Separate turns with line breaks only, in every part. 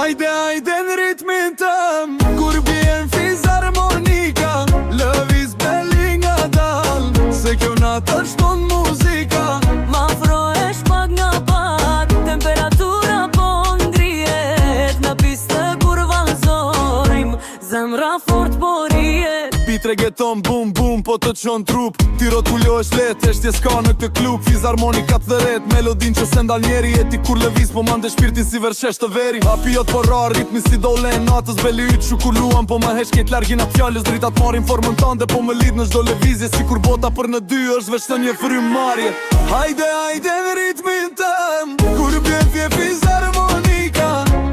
Hajde, hajde në ritmin tëm, kur bjen fizarmonika, lëviz belli nga dal, se kjo natë është ton muzika.
Ma afrohesh pak nga pak, temperatura po ngrihet, në piste kur vallëzojmë, zemra fort po rrihet.
Bit reggaeton bum bum po të qon trup, ti rotullohesh let, eshtje s'ka në këtë klub. Fizarmonikat dhe ret, melodin që se ndal njeri, e ti kur lëviz po mande shpirtin si vershesh të veri. Hapi jot po rar, ritmi si dole e natës, beli yt shukulluan, po ma hesh kejt largin atë fjallës, dritat marin formën tande, po me lidh në çdo lëvizje, si kur bota për në dy është veç të një frymarrje. Hajde, hajde në ritmin tëm, kur bjen fje fizarmonika,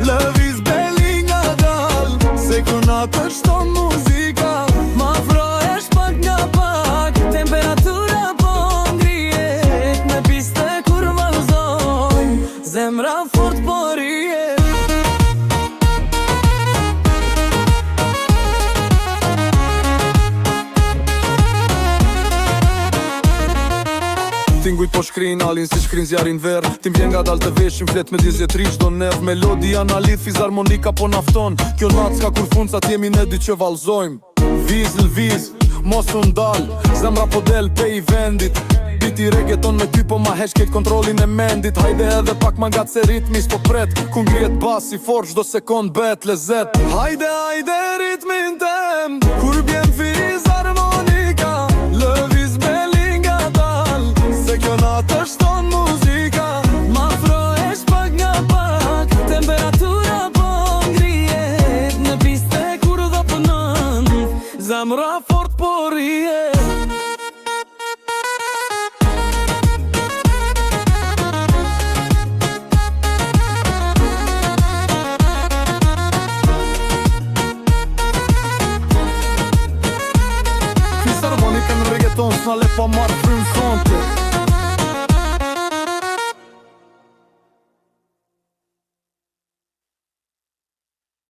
lëviz belli nga dal, se kjo natë është ton muzika.
Ma afrohesh pak nga pak, temperatura po ngrihet, në piste kur vallëzojmë, zemra fort po rrihet.
Tinguj po shkrin, alin si shkrin zjarin ver, tim vjen nga dal të veshim, flet me dizjetri qdo nev. Melodi janë alit, fizarmonika po nafton, kjo natë s'ka kur fund, sa t'jemi ne dy që valzojmë. Viz lëviz, mos u ndal, zemra po del pe i vendit, biti reggaeton me ty po ma hesh kejt kontrolin e mendit. Hajde edhe pak ma nga se ritmi s'po pret, ku ngrihet bas i fort çdo sekond bet lezet. Hajde, hajde ritmin tem, kur bjen fizarmonika, lëviz belli nga dal, se kjo natë është ton muzika.
Ma afrohesh pak nga pak, temperatura po ngrihet, në piste kur do punon,
Zemra fort po rrihet. Fizarmonika në reggaeton, s'na le pa marrë frymë sonte.